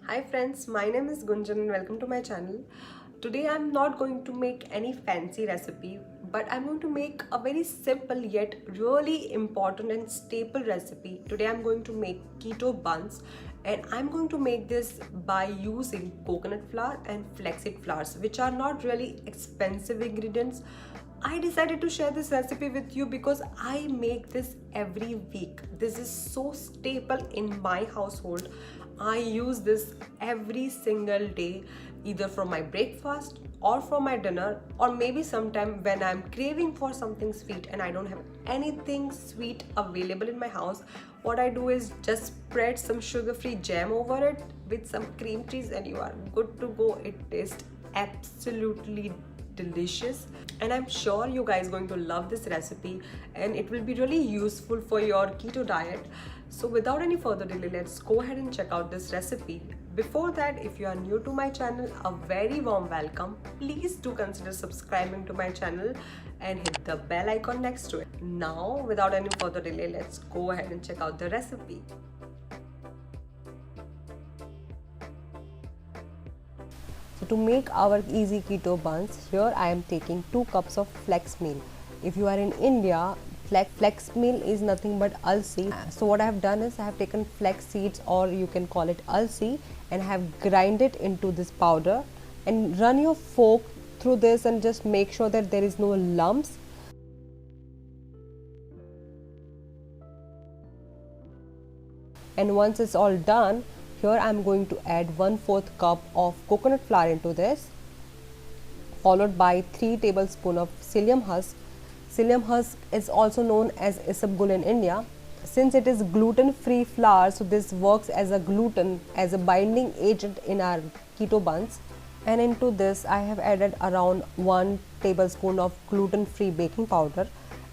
Hi friends, my name is Gunjan and welcome to my channel. Today I'm not going to make any fancy recipe, but I'm going to make a very simple yet really important and staple recipe. Today I'm going to make keto buns, and I'm going to make this by using coconut flour and flaxseed flours, which are not really expensive ingredients. I decided to share this recipe with you because I make this every week. This is so staple in my household. I use this every single day, either for my breakfast or for my dinner, or maybe sometime when I'm craving for something sweet and I don't have anything sweet available in my house. What I do is just spread some sugar-free jam over it with some cream cheese and you are good to go. It tastes absolutely delicious, and I'm sure you guys going to love this recipe and it will be really useful for your keto diet. So without any further delay, let's go ahead and check out this recipe. Before that, if you are new to my channel, a very warm welcome. Please do consider subscribing to my channel and hit the bell icon next to it. Now without any further delay, let's go ahead and check out the recipe. So to make our easy keto buns, here I am taking 2 cups of flax meal. If you are in India, flax meal is nothing but alsi. So what I have done is I have taken flax seeds, or you can call it alsi, and have grind it into this powder and run your fork through this and just make sure that there is no lumps. And once it's all done, here I am going to add 1/4 cup of coconut flour into this, followed by 3 tablespoons of psyllium husk. Psyllium husk is also known as isabgol in India. Since it is gluten-free flour, so this works as a gluten, as a binding agent in our keto buns. And into this I have added around 1 tablespoon of gluten-free baking powder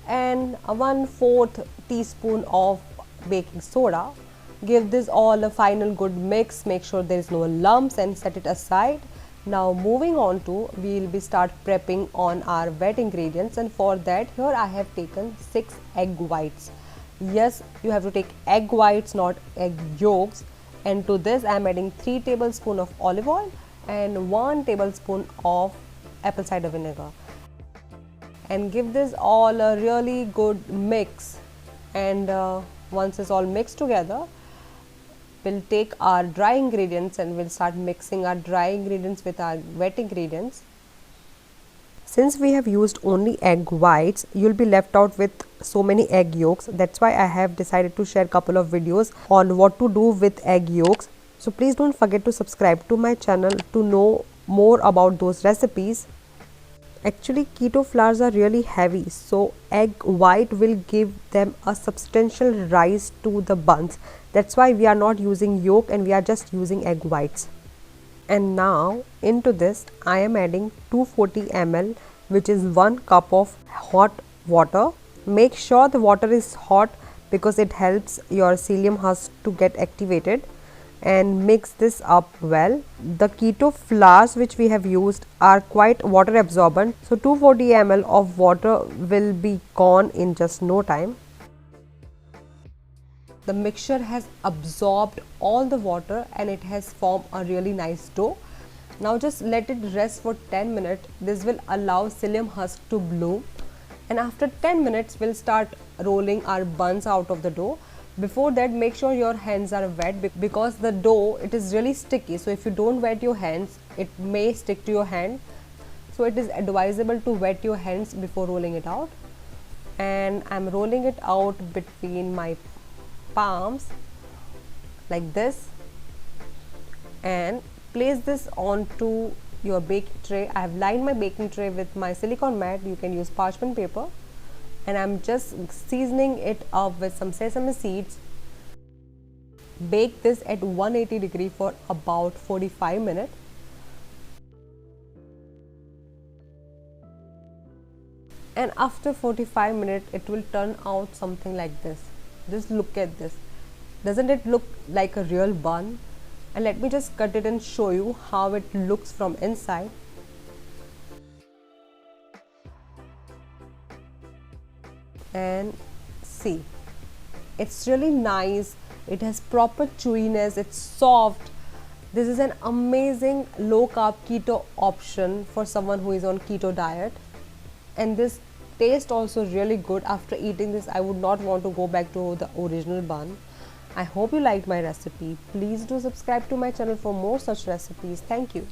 and 1/4 teaspoon of baking soda. Give this all a final good mix, make sure there is no lumps, and set it aside. Now moving on to, we will be start prepping on our wet ingredients, and for that here I have taken 6 egg whites. Yes, you have to take egg whites, not egg yolks. And to this I am adding 3 tablespoons of olive oil and 1 tablespoon of apple cider vinegar, and give this all a really good mix. And once it's all mixed together, we'll take our dry ingredients and we'll start mixing our dry ingredients with our wet ingredients. Since we have used only egg whites, you'll be left out with so many egg yolks. That's why I have decided to share a couple of videos on what to do with egg yolks. So please don't forget to subscribe to my channel to know more about those recipes. Actually, keto flours are really heavy, so egg white will give them a substantial rise to the buns. That's why we are not using yolk and we are just using egg whites. And now into this I am adding 240 ml, which is 1 cup of hot water. Make sure the water is hot because it helps your psyllium husk to get activated, and mix this up well. The keto flours which we have used are quite water absorbent, so 240 ml of water will be gone in just no time. The mixture has absorbed all the water and it has formed a really nice dough. Now just let it rest for 10 minutes. This will allow psyllium husk to bloom, and after 10 minutes we'll start rolling our buns out of the dough. Before that, make sure your hands are wet because the dough, it is really sticky. So if you don't wet your hands, it may stick to your hand. So it is advisable to wet your hands before rolling it out. And I'm rolling it out between my palms like this, and place this onto your baking tray. I have lined my baking tray with my silicone mat. You can use parchment paper. And I'm just seasoning it up with some sesame seeds. Bake this at 180 degree for about 45 minutes. And after 45 minutes, it will turn out something like this. Just look at this. Doesn't it look like a real bun? And let me just cut it and show you how it looks from inside. And see, it's really nice. It has proper chewiness, it's soft. This is an amazing low carb keto option for someone who is on keto diet, and this tastes also really good. After eating this, I would not want to go back to the original bun. I hope you liked my recipe. Please do subscribe to my channel for more such recipes. Thank you.